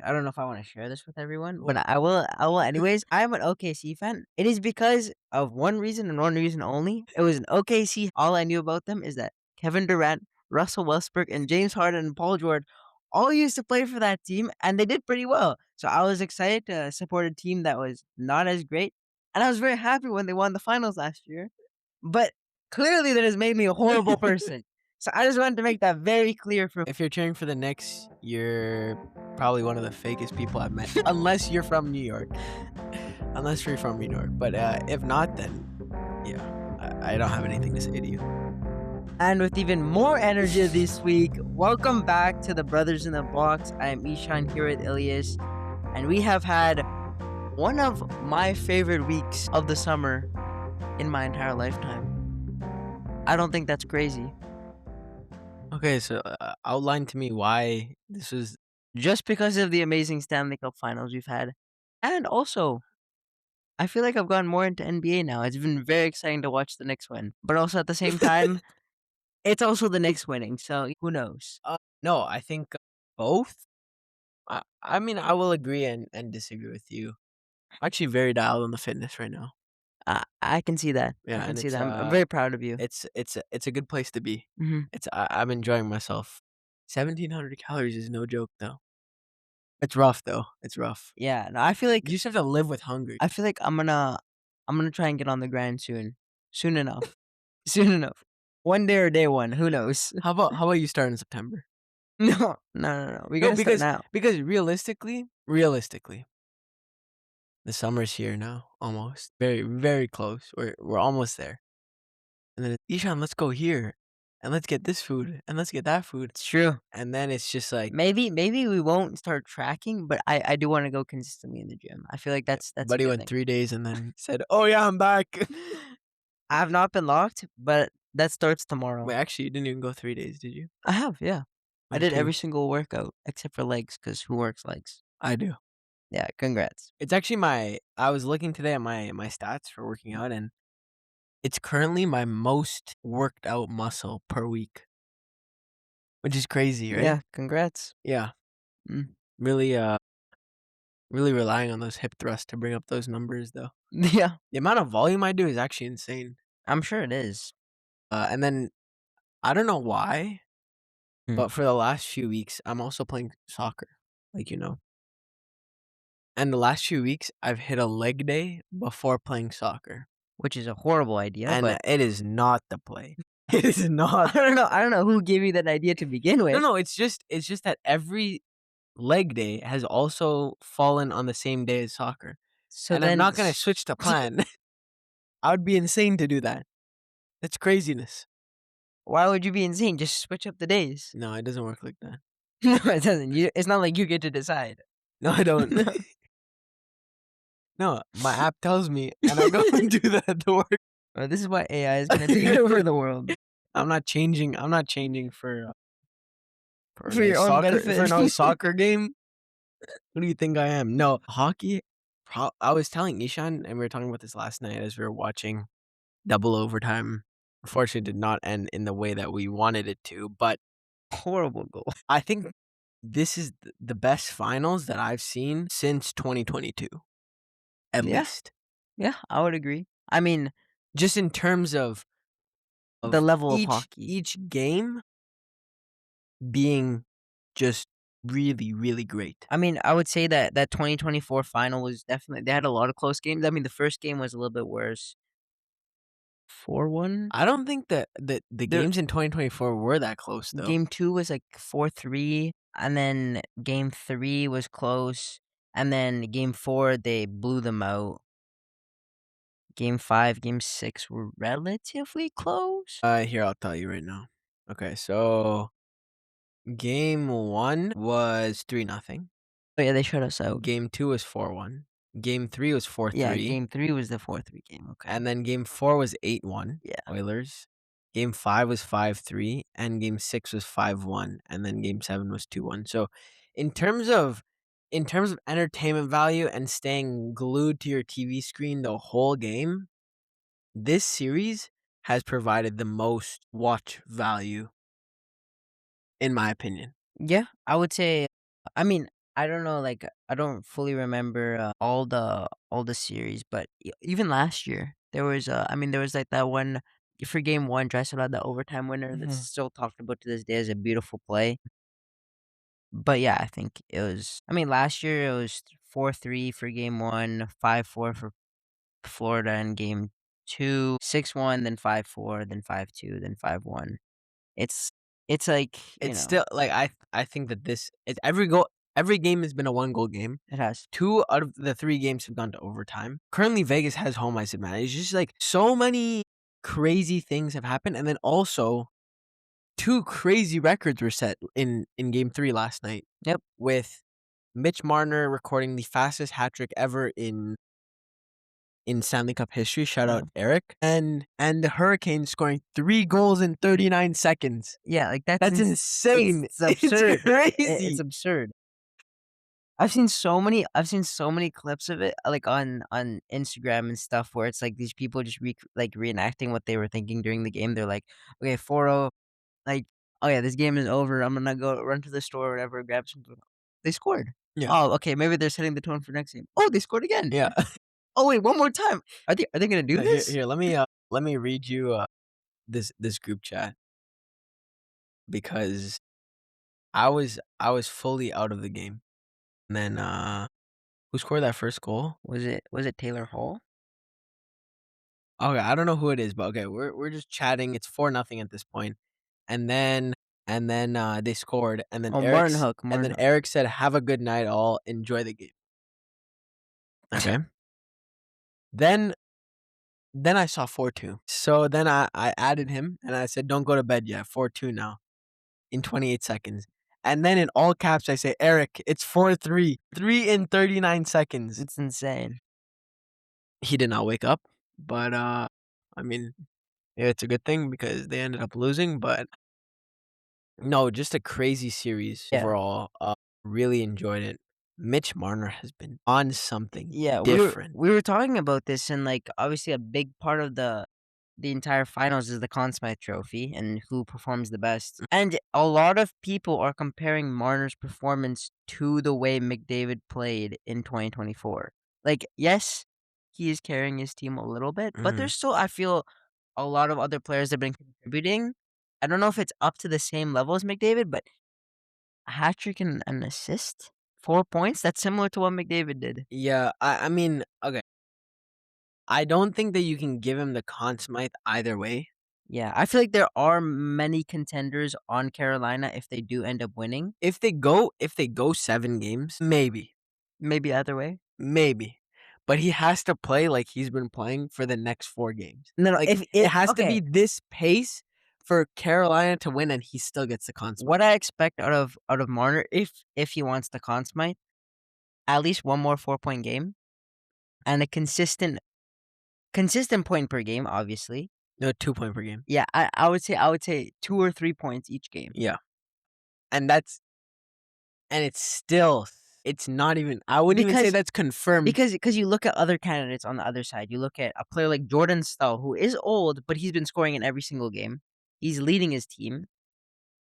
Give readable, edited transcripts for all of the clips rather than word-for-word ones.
I don't know if I want to share this with everyone, but I will anyways. I'm an OKC fan. It is because of one reason and one reason only. It was an OKC. All I knew about them is that Kevin Durant, Russell Westbrook, and James Harden and Paul George all used to play for that team, and they did pretty well. So I was excited to support a team that was not as great, and I was very happy when they won the finals last year. But clearly, that has made me a horrible person. So I just wanted to make that very clear for If you're cheering for the Knicks, you're probably one of the fakest people I've met. Unless you're from New York. Unless you're from New York. But if not, then yeah, I don't have anything to say to you. And with even more energy this week, welcome back to the Brothers in the Box. I am Ishan here with Ilyas, and we have had one of my favorite weeks of the summer in my entire lifetime. I don't think that's crazy. Okay, so outline to me why this was. Just because of the amazing Stanley Cup Finals we've had. And also, I feel like I've gotten more into NBA now. It's been very exciting to watch the Knicks win. But also at the same time, it's also the Knicks winning, so who knows? No, I think both. I mean, I will agree and disagree with you. I'm actually very dialed on the fitness right now. I can see that. Yeah, I can and see it's that. I'm very proud of you. it's a good place to be. Hmm. I'm enjoying myself. 1,700 calories is no joke though. It's rough though. It's rough. Yeah, no, I feel like You just have to live with hunger. I'm gonna try and get on the grind soon. Soon enough. Soon enough. One day or day one, who knows? How about you start in September? No. We No, gotta start now. because realistically, the summer's here now, almost. Very, very close. We're almost there. And then Ishan, let's go here, and let's get this food, and let's get that food, It's true. and then it's just like, Maybe we won't start tracking, but I do want to go consistently in the gym. I feel like that's a buddy good went thing. 3 days and then said, "Oh yeah, I'm back." I have not been locked, but that starts tomorrow. Wait, actually, you didn't even go 3 days, did you? I have, yeah. I Went did two. every single workout except for legs, because who works legs? I do. Yeah, congrats. It's actually I was looking today at my stats for working out, and it's currently my most worked out muscle per week, which is crazy, right? Yeah, congrats. Yeah, Mm. really, really relying on those hip thrusts to bring up those numbers, though. Yeah, The amount of volume I do is actually insane. I'm sure it is. And then I don't know why, Mm. but for the last few weeks, I'm also playing soccer, like you know. And the last few weeks, I've hit a leg day before playing soccer, Which is a horrible idea, and but it is not the play. It is I not. don't know. I don't know who gave you that idea to begin No, with. no, it's just that every leg day has also fallen on the same day as soccer, So and I'm then, not gonna switch the plan. I would be insane to do that. That's craziness. why would you be insane? Just switch up the days. No, it doesn't work like that. No, it doesn't. It's not like you get to decide. No, I don't. No, my app tells me, and I go and do that to work. Well, this is why AI is gonna take over the world I'm not changing. I'm not changing for for a your own soccer benefit. for no soccer game. Who do you think I am? No, hockey. I was telling Ishan, and we were talking about this last night as we were watching double overtime. Unfortunately, did not end in the way that we wanted it to. But Horrible goal. I think this is the best finals that I've seen since 2022, at Yeah, least. yeah, I would agree. I mean, Just in terms of the level of hockey. each game being just really, really great. I mean, I would say that 2024 final was definitely they had a lot of close games. I mean, the first game was a little bit worse. 4-1. I don't think that the The games in 2024 were that close though. game 2 was like 4-3, and then game 3 was close, and then game 4 they blew them out. Game 5, game 6 were relatively close. Here I'll tell you right now. Okay, so game 1 was 3-0. Oh yeah, they shut us out. Game 2 was 4-1. Game 3 was 4-3. Yeah, game 3 was the 4-3 game. Okay. And then game 4 was 8-1. Yeah. Oilers. Game 5 was 5-3, and game 6 was 5-1, and then game 7 was 2-1. So in terms of entertainment value and staying glued to your TV screen the whole game, this series has provided the most watch value, in my opinion. Yeah, I would say. I mean, I don't know, like, I don't fully remember, all the series, but even last year, there was, I mean, there was, like, that one for game 1, Drexel had the overtime winner that's Mhm. still talked about to this day as a beautiful play. But, yeah, I think it was I mean, last year, it was 4-3 for game 1, 5-4 for Florida in game 2, 6-1, then 5-4, then 5-2, then 5-1. It's it's like, It's still like I think that every game has been a one-goal game. it has. 2 out of the 3 games have gone to overtime. Currently, Vegas has home ice advantage. It's just, like, so many crazy things have happened, and then also 2 crazy records were set in game 3 last night Yep. with Mitch Marner recording the fastest hat trick ever in Stanley Cup history. Shout Yeah. out Eric. And the Hurricanes scoring 3 goals in 39 seconds. Yeah, like, That's insane. it's It's absurd. It's crazy. absurd. I've seen so many clips of it, like, on Instagram and stuff where it's, like, these people just reenacting what they were thinking during the game. They're like, "Okay, 4-0, like, oh, yeah, this game is over. I'm gonna go run to the store or whatever, grab something." They scored. Yeah. Oh, okay, maybe they're setting the tone for next game. Oh, they scored again. Yeah. Oh, wait, one more time. Are they gonna do Here this? here, let me read you, this group chat because I was fully out of the game. And then, who scored that first goal? Was it Taylor Hall? Okay, I don't know who it is, but okay, we're just chatting. It's 4-0 at this point. And then they scored, Oh, Martin Hook, And Martin then Hook. Eric said, "Have a good night, all. Enjoy the game." Okay. Then I saw 4-2. So then I added him and I said, "Don't go to bed yet. 4-2 now in 28 seconds." And then in all caps I say, "Eric, it's 4-3. 3 in 39 seconds." It's insane. He did not wake up, but I mean, yeah, it's a good thing because they ended up losing, but no, just a crazy series Yeah. overall. Really enjoyed it. Mitch Marner has been on something Yeah, we were different. we were talking about this, and, like, obviously a big part of the entire finals is the Conn Smythe Trophy and who performs the best. And a lot of people are comparing Marner's performance to the way McDavid played in 2024. Like, yes, he is carrying his team a little bit, but Mhm. there's still, I feel, a lot of other players that have been contributing. I don't know if it's up to the same level as McDavid, but a hat trick and an assist, 4 points. That's similar to what McDavid did. Yeah, I mean, okay. I don't think that you can give him the Conn Smythe either way. Yeah, I feel like there are many contenders on Carolina if they do end up winning. If they go 7 games, maybe. Maybe either way. Maybe. But he has to play like he's been playing for the next 4 games. No, no, Like, if it it has to okay, be this pace for Carolina to win, and he still gets the Conn Smythe. what I expect out of Marner, if he wants the Conn Smythe, at least one more 4-point game and a consistent point per game, obviously. No, 2 point per game. Yeah, I would say 2 or 3 points each game. Yeah. And that's and it's not even I wouldn't even say Because that's confirmed. because you look at other candidates on the other side. You look at a player like Jordan Stahl, who is old, but he's been scoring in every single game. He's leading his team.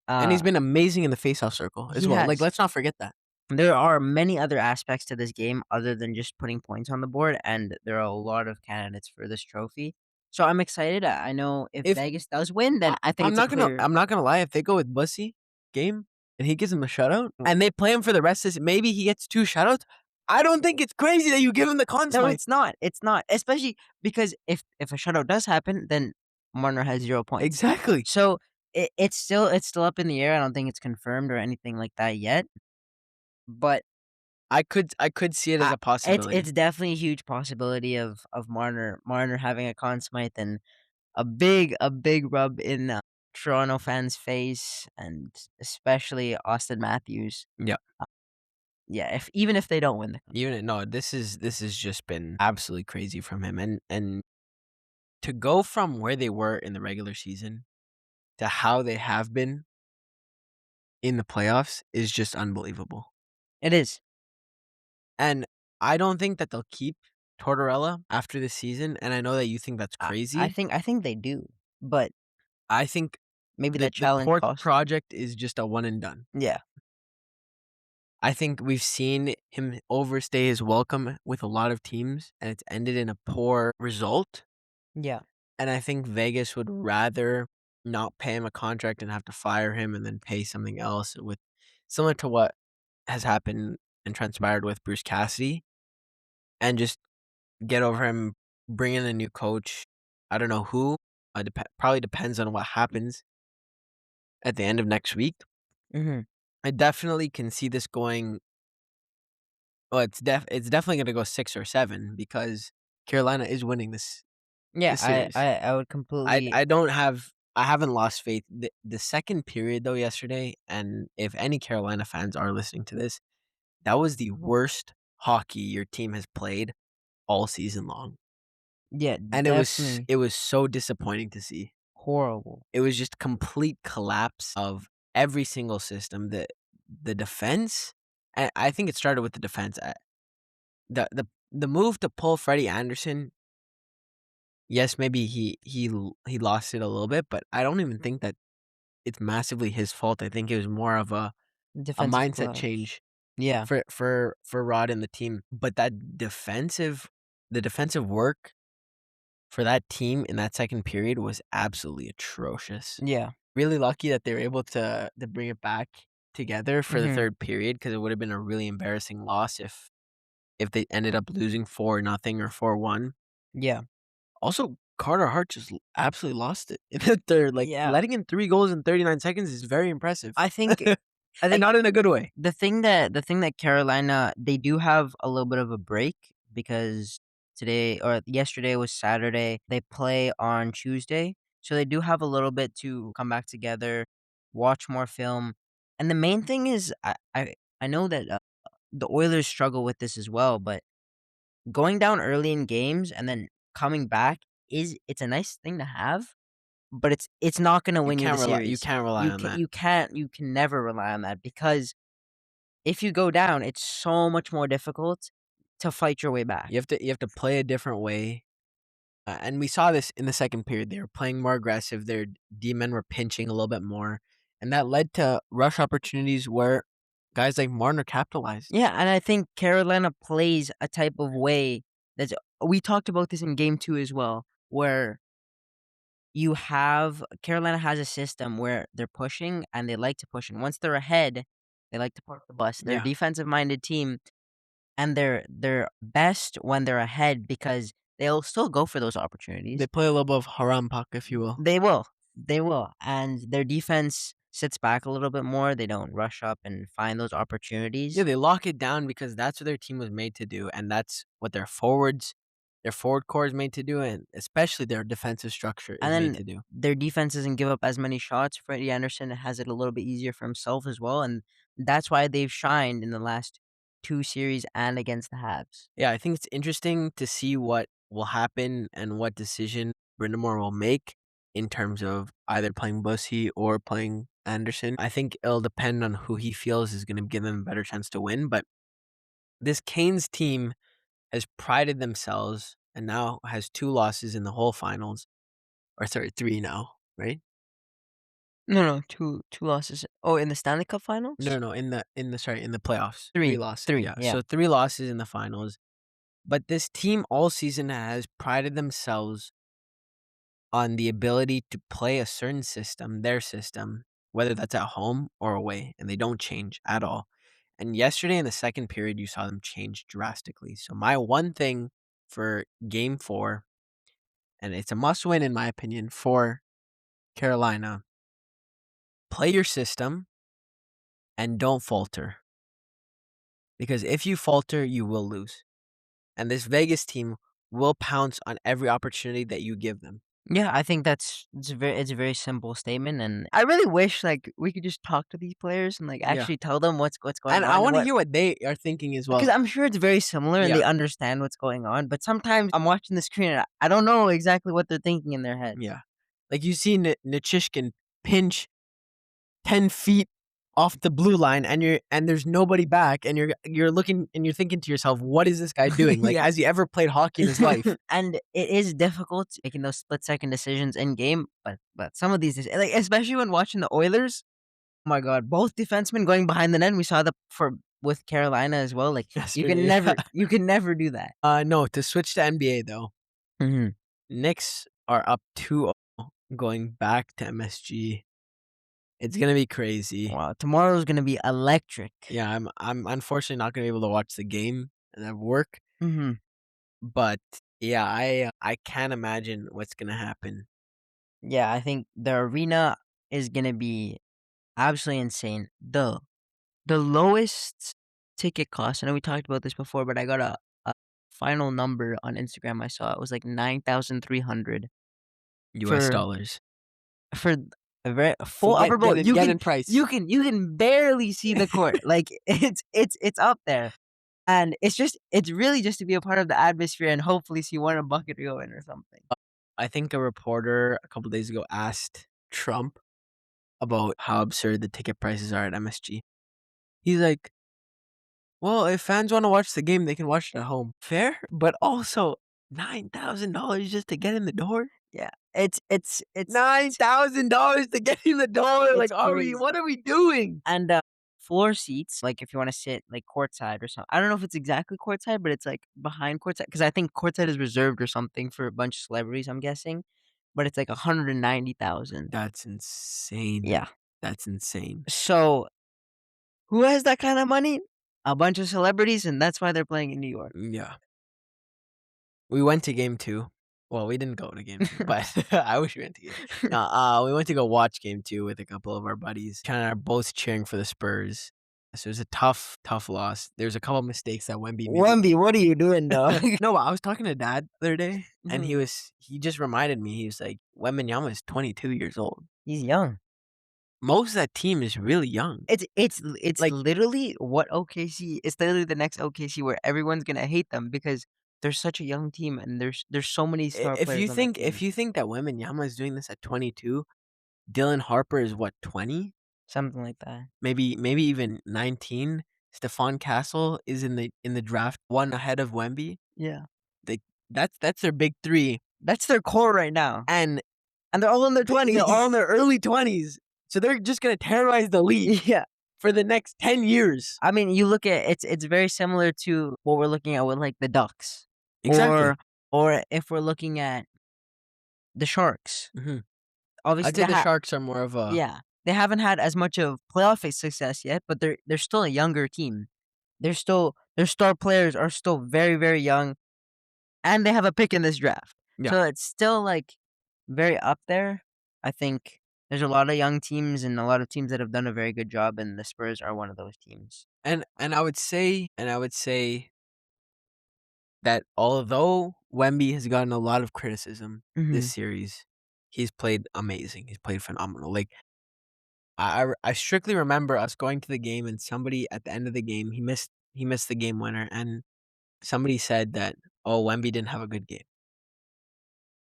And Uh, he's been amazing in the faceoff circle as he well. Like, has. let's not forget that. There are many other aspects to this game other than just putting points on the board, and there are a lot of candidates for this trophy. So I'm excited. I know if If Vegas does win, then I I think it's a clear. I'm not gonna lie, if they go with Bussy game and he gives him a shutout and they play him for the rest of this, maybe he gets 2 shutouts. I don't think it's crazy that you give him the Conn No, Smythe. it's not. It's not. Especially because if a shutout does happen, then Marner has 0 points. Exactly. So it's still up in the air. I don't think it's confirmed or anything like that yet. But I could see it as I, a it's possibility. it's definitely a huge possibility of Marner having a Conn Smythe and a big rub in Toronto fans' face, and especially Austin Matthews. Yeah. Yeah, even if they don't win the cup. Even no, this has just been absolutely crazy from him, and to go from where they were in the regular season to how they have been in the playoffs is just unbelievable. It is. And I don't think that they'll keep Tortorella after this season, and I know that you think that's I crazy. think they do, but I think maybe the that challenge Torch cost them. project is just a one and done. Yeah, I think we've seen him overstay his welcome with a lot of teams, and it's ended in a poor result. Yeah. And I think Vegas would rather not pay him a contract and have to fire him and then pay something else with similar to what has happened and transpired with Bruce Cassidy and just get over him, bring in a new coach. I don't know who. Probably depends on what happens at the end of next week. Mhm. I definitely can see this going. Well, it's definitely going to go 6 or 7 because Carolina is winning Yeah, this series. I would completely. I haven't lost faith. The second period though yesterday, and if any Carolina fans are listening to this, that was the worst hockey your team has played all season long. Yeah, And definitely it was so disappointing to see. horrible. It was just complete collapse of every single system. The defense, and I think it started with the defense. The move to pull Freddie Anderson, yes, maybe he lost it a little bit, but I don't even think that it's massively his fault. I think it was more of a Defensive mindset collapse. change Yeah, for Rod and the team. But the defensive work for that team in that second period was absolutely atrocious. yeah. Really lucky that they were able to bring it back together for the Mhm. third period because it would have been a really embarrassing loss if they ended up losing 4-0 or 4-1. Yeah. Also, Carter Hart just absolutely lost it in the third. Like Yeah. letting in 3 goals in 39 seconds is very impressive, I think I and think not in a good way. the thing that Carolina, they do have a little bit of a break because today or yesterday was Saturday. They play on Tuesday. So they do have a little bit to come back together, watch more film. And the main thing is I know that the Oilers struggle with this as well, but going down early in games and then coming back it's a nice thing to have, but it's not going to win you the You series. can't rely on that. You can never rely on that because if you go down, it's so much more difficult to fight your way back. You have to play a different way. And we saw this in the second period. They were playing more aggressive. Their D men were pinching a little bit more, and that led to rush opportunities where guys like Marner capitalized. Yeah, and I think Carolina plays a type of way that's we talked about this in game 2 as well, where you have Carolina has a system where they're pushing and they like to push, and once they're ahead, they like to park the bus. They're a Yeah, defensive-minded team, and they're best when they're ahead because they'll still go for those they opportunities. play a little bit of haram puck, if you will. They will, and their defense sits back a little bit more. They don't rush up and find those Yeah, opportunities. they lock it down because that's what their team was made to do, and that's what their forward core is made to do, and especially their defensive structure And is made then to do. their defense doesn't give up as many shots. Freddie Anderson has it a little bit easier for himself as well, and that's why they've shined in the last 2 series and against the Habs. Yeah, I think it's interesting to see what will happen and what decision Brindamore will make in terms of either playing Bussy or playing Anderson. I think it'll depend on who he feels is going to give them a better chance to win. But this Canes team has prided themselves and now has 2 losses in the whole finals, or sorry, 3 now, right? No, 2 losses. Oh, in the Stanley Cup Finals? No, in the playoffs, 3, 3 losses. 3, Yeah, yeah. so 3 losses in the finals. But this team all season has prided themselves on the ability to play a certain system, their system, whether that's at home or away, and they don't change at all. And yesterday in the second period, you saw them change drastically. So my one thing for game 4, and it's a must win in my opinion for Carolina, play your system and don't falter. Because if you falter, you will lose. And this Vegas team will pounce on every opportunity that you give them. Yeah, I think it's a very simple statement, and I really wish, like, we could just talk to these players and, like, Yeah. actually tell them what's going And I on and want to what. hear what they are thinking as Because well. I'm sure it's very similar and Yeah. they understand what's going on, but sometimes I'm watching the screen and I don't know exactly what they're thinking in their heads. Yeah. Like you see Nichishkin pinch 10 feet off the blue line and there's nobody back and you're looking and you're thinking to yourself, what is this guy doing? Like, Yeah. has he ever played hockey in his life? And it is difficult making those split-second decisions in game, but some of these like, especially when watching the Oilers, oh my god, both defensemen going behind the net, we saw that for with Carolina as well. Like yesterday. Yeah. you can never do that. No, to switch to NBA though, Mhm. Knicks are up 2-0 going back to MSG. It's gonna be crazy. Wow, tomorrow's gonna be electric. Yeah, I'm unfortunately not gonna be able to watch the game and I have work, Mhm. but yeah, I can't imagine what's gonna happen. Yeah, I think the arena is gonna be absolutely insane. The lowest ticket cost, I know we talked about this before, but I got a final number on Instagram I saw, it was like 9,300 US for dollars. for a very a So full upper bowl. get in price. You can barely see the court, like, it's up there, and it's really just to be a part of the atmosphere and hopefully see one a bucket go in or something. I think a reporter a couple days ago asked Trump about how absurd the ticket prices are at MSG. He's like, "Well, if fans want to watch the game, they can watch it at home. Fair, but also $9,000 just to get in the door. Yeah, it's $9,000 to get in the door. it's Like, crazy. what are we doing?" And, floor seats, like, if you wanna sit, like, courtside or something. I don't know if it's exactly courtside, but it's, like, behind courtside because I think courtside is reserved or something for a bunch of celebrities, I'm guessing, but it's, like, 190,000. That's insane. Yeah. That's insane. So, who has that kinda money? A bunch of celebrities, and that's why they're playing in New York. Yeah. We went to game 2. Well, we didn't go to game 2, but I wish we went to game. No, we went to go watch game 2 with a couple of our buddies. Kinda both cheering for the Spurs. So it was a tough, tough loss. There's a couple of mistakes that Wemby made. Wemby, what are you doing, dog? No, I was talking to dad the other day, and Mhm. he just reminded me, he was like, "Wembanyama is 22 years old." He's young. Most of that team is really young. It's Like, literally what OKC it's literally the next OKC where everyone's gonna hate them because they're such a young team and there's so many star players on that if team. you think that Wembanyama is doing this at 22, Dylan Harper is what, 20? Something like that. Maybe even 19. Stephon Castle is in the draft, 1 ahead of Wemby. Yeah. They that's their big 3, That's their core right now, and and they're all in their they're 20s. all in their early 20s, so they're just gonna terrorize the league Yeah. for the next 10 years. I mean, you look at it's very similar to what we're looking at with, like, the Ducks Exactly. or if we're looking at the Sharks. Mhm. Obviously, I'd say the Sharks are more of a yeah, they haven't had as much of playoff success yet, but they're still a younger team. Their star players are still very, very young, and they have a pick in this draft. yeah, So it's still, like, very up there. I think there's a lot of young teams and a lot of teams that have done a very good job, and the Spurs are one of those teams. I would say that although Wemby has gotten a lot of criticism this Mhm. series, he's played amazing. He's played phenomenal. Like, I strictly remember us going to the game and somebody at the end of the game, he missed the game winner, and somebody said that, "Oh, Wemby didn't have a good game."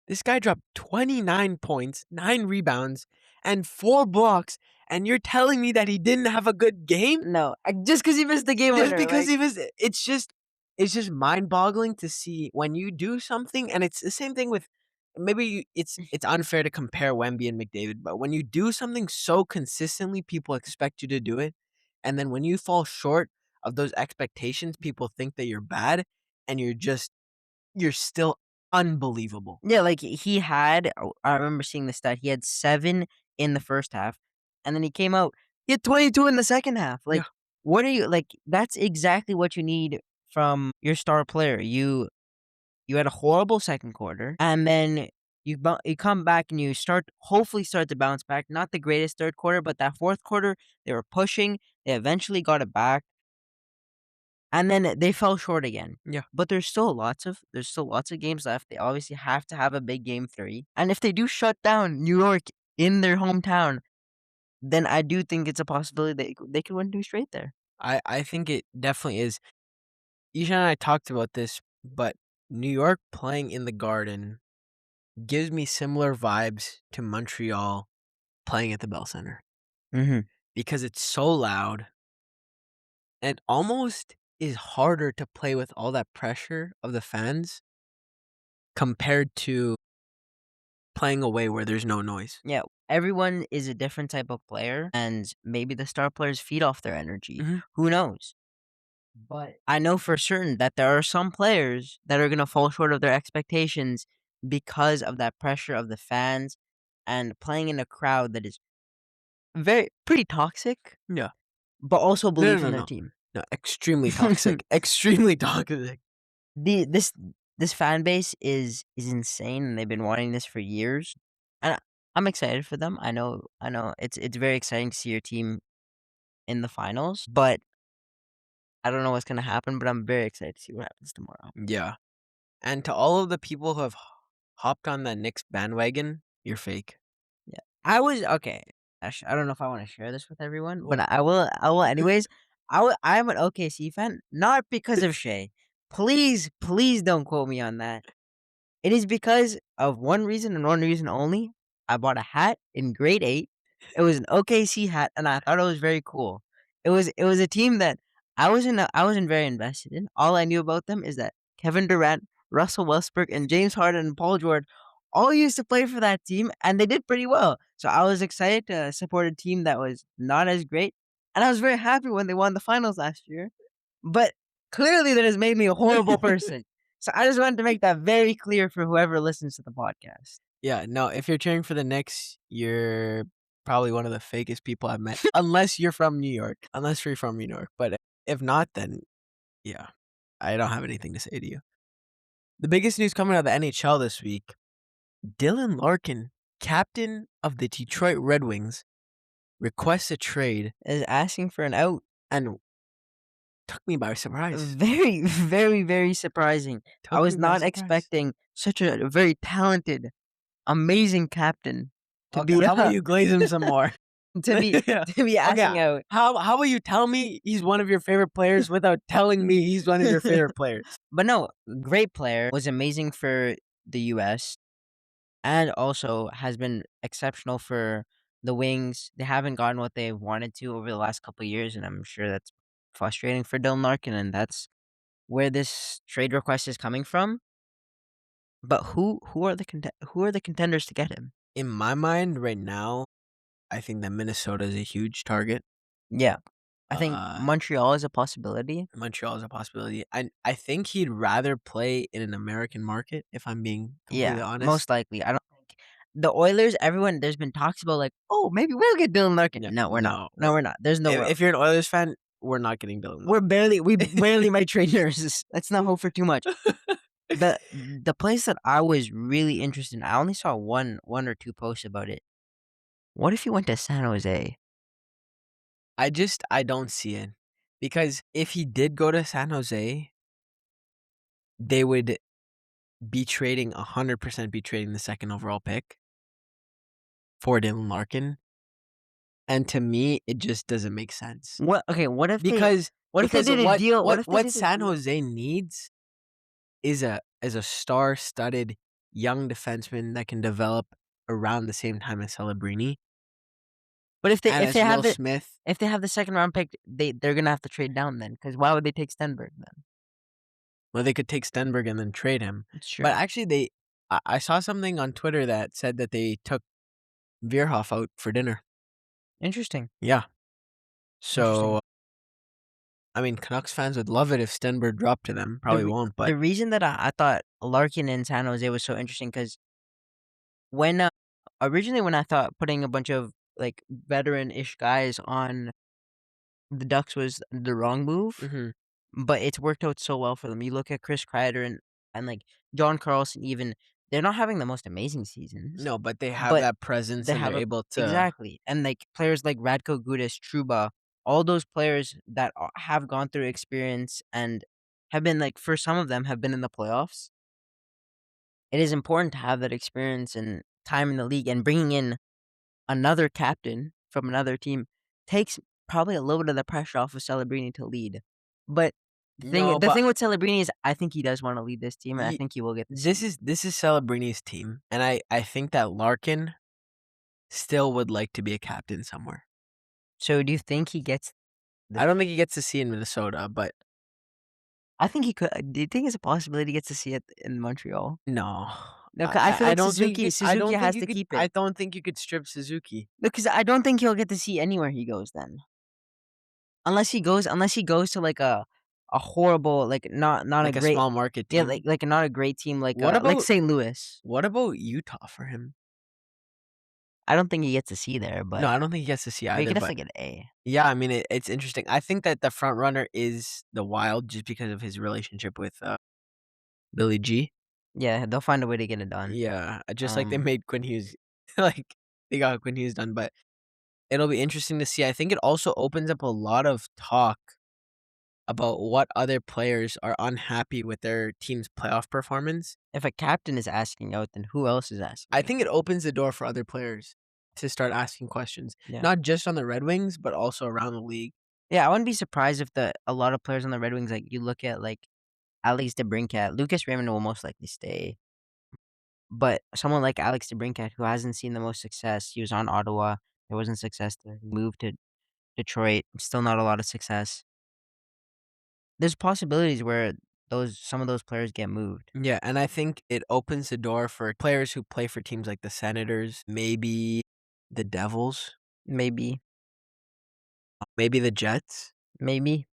This guy dropped 29 points, 9 rebounds, and 4 blocks, and you're telling me that he didn't have a good game? No, just because he missed the game Just winner, because like he was it's just mind-boggling to see when you do something, and it's the same thing with maybe it's unfair to compare Wemby and McDavid, but when you do something so consistently, people expect you to do it, and then when you fall short of those expectations, people think that you're bad, and you're still unbelievable. yeah, like, he had I remember seeing the stat, he had 7 in the first half, and then he came out, he had 22 in the second half, like, Yeah. what are you like, that's exactly what you need from your star player. You had a horrible second quarter, and then you come back and you hopefully start to bounce back, not the greatest third quarter, but that fourth quarter, they were pushing, they eventually got it back, and then they fell short again. Yeah. But there's still lots of games left. They obviously have to have a big game 3. And if they do shut down New York in their hometown, then I do think it's a possibility they could win 2 straight there. I think it definitely is. Isha and I talked about this, but New York playing in the Garden gives me similar vibes to Montreal playing at the Bell Center Mhm. because it's so loud and almost is harder to play with all that pressure of the fans compared to playing away where there's no noise. Yeah, everyone is a different type of player, and maybe the star players feed off their energy. Mhm. Who knows? But I know for certain that there are some players that are gonna fall short of their expectations because of that pressure of the fans and playing in a crowd that is pretty toxic, Yeah. but also No, no, believes no, in their no. team. No, extremely toxic. Extremely toxic. The this fan base is insane, and they've been wanting this for years, and I'm excited for them. I know it's very exciting to see your team in the finals, but I don't know what's gonna happen, but I'm very excited to see what happens tomorrow. Yeah. And to all of the people who have hopped on that Knicks bandwagon, you're fake. Yeah. I was okay. I don't know if I wanna share this with everyone, but What? I will anyways. I'm an OKC fan, not because of Shea. Please, please don't quote me on that. It is because of one reason and one reason only. I bought a hat in grade 8. It was an OKC hat, and I thought it was very cool. It was a team that I wasn't very invested in. All I knew about them is that Kevin Durant, Russell Westbrook, and James Harden and Paul George all used to play for that team, and they did pretty well. So I was excited to support a team that was not as great, and I was very happy when they won the finals last year. But clearly that has made me a horrible person. So I just wanted to make that very clear for whoever listens to the podcast. Yeah, no, if you're cheering for the Knicks, you're probably one of the fakest people I've met. Unless you're from New York. Unless you're from New York. But if not, then yeah, I don't have anything to say to you. The biggest news coming out of the NHL this week, Dylan Larkin, captain of the Detroit Red Wings, requests a trade Is asking for an out. and took me by surprise. Very, very, very surprising. I Took was me by not surprise. expecting such a very talented, amazing captain to Okay, be how about you glaze him some more? to be Yeah. to be asking Okay, out. how about you tell me he's one of your favorite players without telling me he's one of your favorite players? But no, great player, was amazing for the US and also has been exceptional for the Wings. They haven't gotten what they wanted to over the last couple of years, and I'm sure that's frustrating for Dylan Larkin, and that's where this trade request is coming from. But who are the contenders to get him? In my mind right now, I think that Minnesota is a huge target. Yeah, I think Uh, Montreal is a possibility. Montreal is a possibility. I think he'd rather play in an American market, if I'm being completely Yeah, honest. most likely. I don't think the Oilers. Everyone, there's been talks about like, oh, maybe we'll get Dylan Larkin. Yeah, No, we're not. no. No, we're not. There's no road. If you're an Oilers fan, we're not getting Dylan. We barely might trade nurses. Let's not hope for too much. The place that I was really interested in, I only saw one or two posts about it. What if he went to San Jose? I don't see it because if he did go to San Jose, they would be trading 100% be trading the second overall pick for Dylan Larkin, and to me, it just doesn't make sense What? Okay, what if they? because What if they did a what deal? What what if they what did a San deal? Jose needs is a star-studded young defenseman that can develop around the same time as Celebrini But if they and if they as have Will the Smith. if they have the second round pick, they're gonna have to trade down then. Because why would they take Stenberg then? Well, they could take Stenberg and then trade him, It's but true. actually, I saw something on Twitter that said that they took Veerhoff out for dinner. Interesting. Yeah. Interesting. So, I mean, Canucks fans would love it if Stenberg dropped to them. The Probably re- won't, but the reason that I thought Larkin in San Jose was so interesting because when originally when I thought putting a bunch of like veteran ish guys on the Ducks was the wrong move, mhm. but it's worked out so well for them. You look at Chris Kreider and like John Carlson, even they're not having the most amazing seasons, No, but they have but that presence they and they're have a able to. exactly, and like players like Radko Gudas, Truba, all those players that have gone through experience and have been like for some of them have been in the playoffs. It is important to have that experience and time in the league, and bringing in another captain from another team takes probably a little bit of the pressure off of Celebrini to lead. But No, the but thing with Celebrini is I think he does want to lead this team, and I he, think he will get the this seat. is Celebrini's team, and I think that Larkin still would like to be a captain somewhere. So do you think he gets I the don't think he gets to see in Minnesota, but I think he could. Do you think it's a possibility he gets to see it in Montreal? no, No, 'cause I feel I like don't think Suzuki has to keep I it. don't think you could strip Suzuki. No, because I don't think he'll get to see anywhere he goes then. Unless he goes to like a a horrible, like, not a Like a great small market yeah, team. like not a great team What like about St. Louis. what about Utah for him? I don't think he gets a C there, No, but I don't think he gets to see I mean, he either, could but definitely get an A. yeah, I mean, it's interesting. I think that the front runner is the Wild just because of his relationship with, Billy G. Yeah, they'll find a way to get it done. Yeah, just like they Um, made Quinn Hughes like, they got Quinn Hughes done, but it'll be interesting to see. I think it also opens up a lot of talk about what other players are unhappy with their team's playoff performance. if a captain is asking out, then who else is I asking out? think it opens the door for other players to start asking questions, Yeah. not just on the Red Wings, but also around the league. Yeah, I wouldn't be surprised if a lot of players on the Red Wings, like, you look at, like, Alex DeBrincat, Lucas Raymond will most likely stay, but someone like Alex DeBrincat who hasn't seen the most success, he was on Ottawa, there wasn't success there, he moved to Detroit, still not a lot of success. There's possibilities where those some of those players get moved. Yeah, and I think it opens the door for players who play for teams like the Senators, maybe the Devils, Maybe, maybe the Jets. maybe.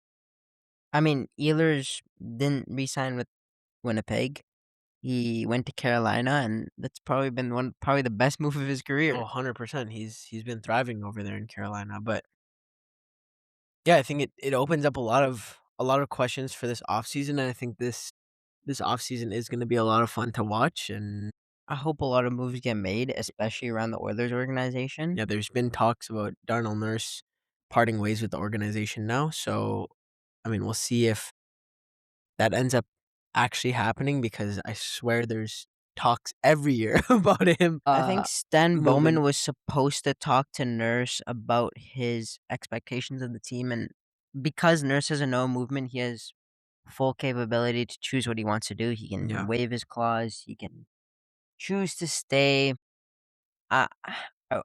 I mean, Ehlers didn't re-sign with Winnipeg. He went to Carolina, and that's probably the best move of his Oh, career. 100%. He's been thriving over there in Carolina, but yeah, I think it opens up a lot of questions for this offseason, and I think this offseason is gonna be a lot of fun to watch, and I hope a lot of moves get made, especially around the Oilers organization. yeah, there's been talks about Darnell Nurse parting ways with the organization now, so, I mean, we'll see if that ends up actually happening because I swear there's talks every year about him, I think Stan Bowman moving. was supposed to talk to Nurse about his expectations of the team, and because Nurse has a no movement, he has full capability to choose what he wants to do. He can Yeah, waive his clause. He can choose to stay. I I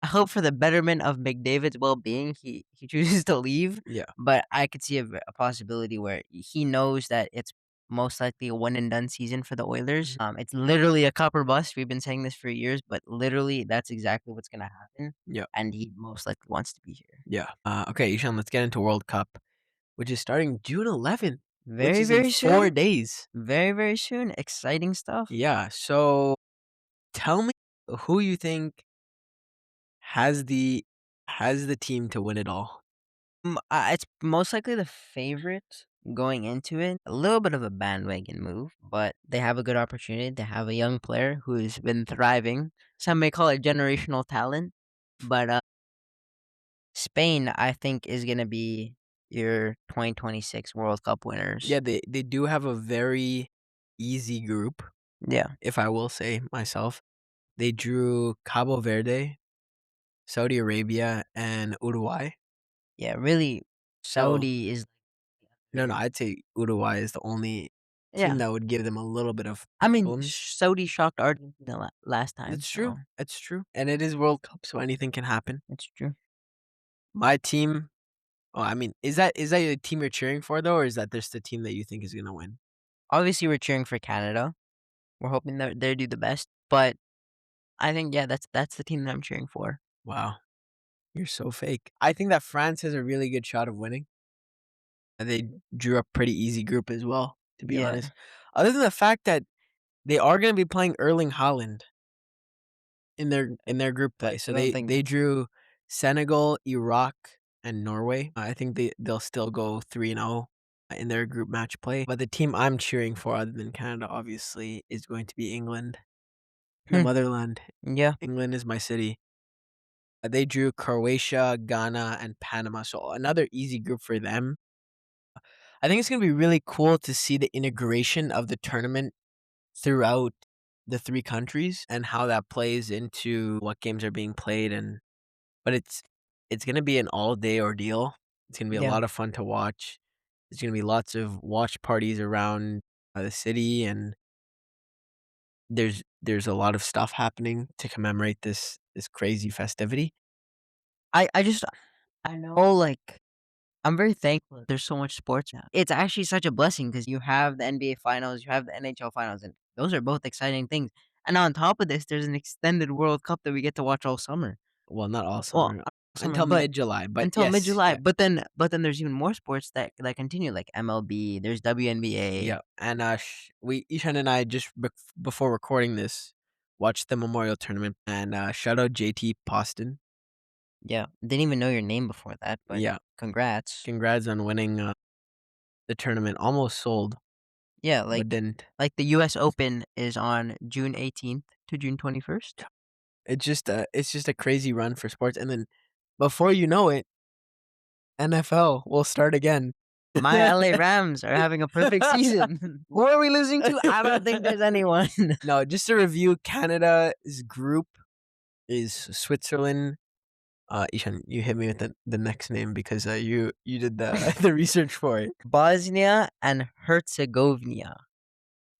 I hope for the betterment of McDavid's well-being, he chooses to leave, yeah. but I could see a possibility where he knows that it's most likely a one and done season for the Oilers. Mhm. It's literally a cup or bust. We've been saying this for years, but literally that's exactly what's gonna happen, Yeah, and he most likely wants to be here. yeah. Okay, Ishan, let's get into World Cup, which is starting June 11th, which Very, is in very 4 soon. days. Very, very soon. Exciting stuff. Yeah, so tell me who you think has the has the team to win it all. It's most likely the favorite going into it. A little bit of a bandwagon move, but they have a good opportunity. They have a young player who's been thriving. Some may call it generational talent, but Spain, I think, is going to be your 2026 World Cup Yeah, winners. they do have a very easy group, Yeah, if I will say myself. They drew Cabo Verde, Saudi Arabia, and Uruguay. yeah, really. So Saudi is no, like, no, I'd say Uruguay is the only team yeah. that would give them a little bit of I mean, problems. Saudi shocked Argentina last time, It's true. so It's true. And it is World Cup, so anything can happen. it's true. My team, oh, I mean, is that the team you're cheering for though, or is that just the team that you think is gonna win? Obviously, we're cheering for Canada. We're hoping that they do the best, but I think, yeah, that's the team that I'm cheering for. Wow, you're so fake. I think that France has a really good shot of winning. And they drew a pretty easy group as well, to be Yeah, honest. Other than the fact that they are gonna be playing Erling Haaland in their group play. So I don't they think drew Senegal, Iraq, and Norway. I think they'll still go 3-0 in their group match play. But the team I'm cheering for other than Canada, obviously, is going to be England, the hmm, motherland. yeah. England is my city. They drew Croatia, Ghana, and Panama, so another easy group for them. I think it's gonna be really cool to see the integration of the tournament throughout the 3 countries and how that plays into what games are being played but it's gonna be an all-day ordeal. It's gonna be a Yeah. lot of fun to watch. There's gonna be lots of watch parties around, the city, and there's a lot of stuff happening to commemorate this crazy festivity. I just I know, like, I'm very thankful that there's so much sports now. It's actually such a blessing because you have the NBA finals, you have the NHL finals, and those are both exciting things. And on top of this, there's an extended World Cup that we get to watch all summer. Well, not all Well, summer. until but mid-July. But until yes, mid-July. yeah, But then there's even more sports that continue, like MLB. There's WNBA. yeah. And Ishan and I just before recording this watched the Memorial Tournament, and shout out JT Poston. Yeah, didn't even know your name before that, but Yeah, congrats. congrats on winning the tournament. Almost sold, Yeah, but didn't. like the U.S. Open is on June 18th to June 21st. It's just a crazy run for sports, and then before you know it, NFL will start again. My LA Rams are having a perfect season. Who are we losing to? I don't think there's anyone. No, just to review, Canada's group is Switzerland. Ishan, you hit me with the next name because you did the the research for it. Bosnia and Herzegovina.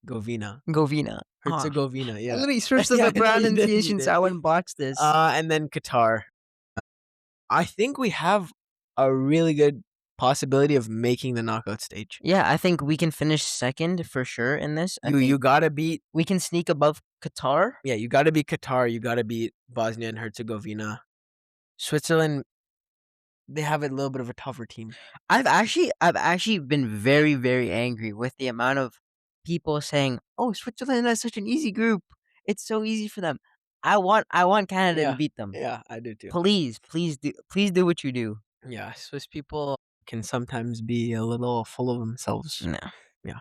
Govina, Govina. Herzegovina. I Yeah, literally searched up yeah, the no, you did, you pronunciation, so did. I wouldn't botch this. And then Qatar. I think we have a really good possibility of making the knockout stage. Yeah, I think we can finish second for sure in this. I think You gotta beat. we can sneak above Qatar. Yeah, you gotta beat Qatar. You gotta beat Bosnia and Herzegovina. Switzerland, they have a little bit of a tougher team. I've actually been very, very angry with the amount of people saying, "Oh, Switzerland has such an easy group. It's so easy for them." I want Canada to Yeah, beat them. yeah, I do too. Please do what you do. Yeah, Swiss people can sometimes be a little full of themselves. No, Yeah,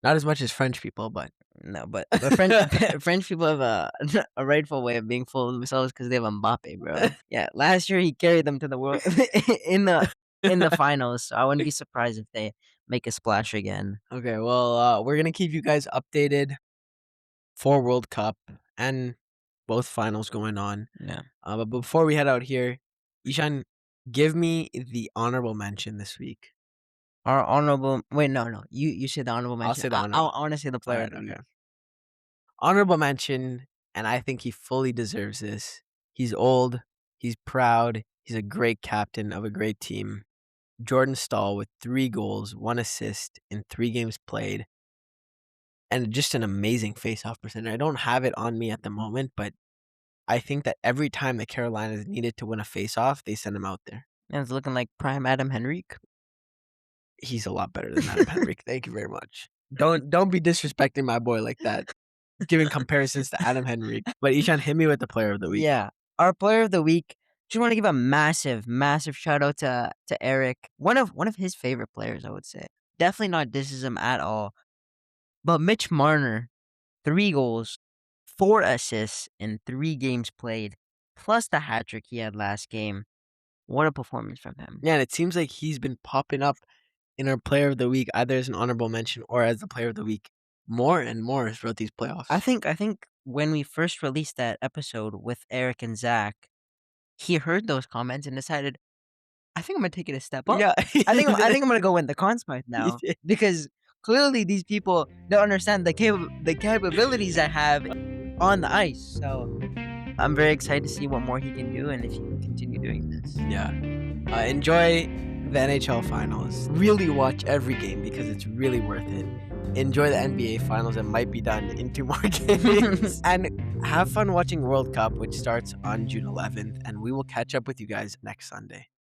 not as much as French people, but no, but French French people have a rightful way of being full of themselves because they have Mbappe, bro. Yeah, last year he carried them to the world in the finals. So I wouldn't be surprised if they make a splash again. okay. Well, we're gonna keep you guys updated for World Cup and both finals going on. Yeah. But before we head out here, Ishan, give me the honorable mention this week. Our honorable wait, no. You said the honorable mention. I'll say the honorable. I want to say the player of Alright, the okay. week. Honorable mention, and I think he fully deserves this. He's old, he's proud, he's a great captain of a great team. Jordan Stahl with 3 goals, 1 assist in 3 games played, and just an amazing face-off percentage. I don't have it on me at the moment, but I think that every time the Carolinas needed to win a face-off, they send him out there. And it's looking like prime Adam Henrique. He's a lot better than Adam Henrique. Thank you very much. Don't be disrespecting my boy like that. Giving comparisons to Adam Henrique. But Ishan, hit me with the player of the week. Yeah. Our player of the week. Just want to give a massive, massive shout out to Eric. One of his favorite players, I would say. Definitely not disses him at all. But Mitch Marner, 3 goals, 4 assists in 3 games played, plus the hat trick he had last game. What a performance from him. Yeah, and it seems like he's been popping up in our player of the week, either as an honorable mention or as the player of the week, more and more throughout these playoffs. I think when we first released that episode with Eric and Zach, he heard those comments and decided, I think I'm gonna take it a step up. Yeah, I think I'm gonna go win the Conn Smythe now because clearly these people don't understand the capabilities I have on the ice. So I'm very excited to see what more he can do and if he can continue doing this. Yeah. Enjoy the NHL finals. Really watch every game because it's really worth it. Enjoy the NBA finals. It might be done in 2 more games. And have fun watching World Cup, which starts on June 11th. And we will catch up with you guys next Sunday.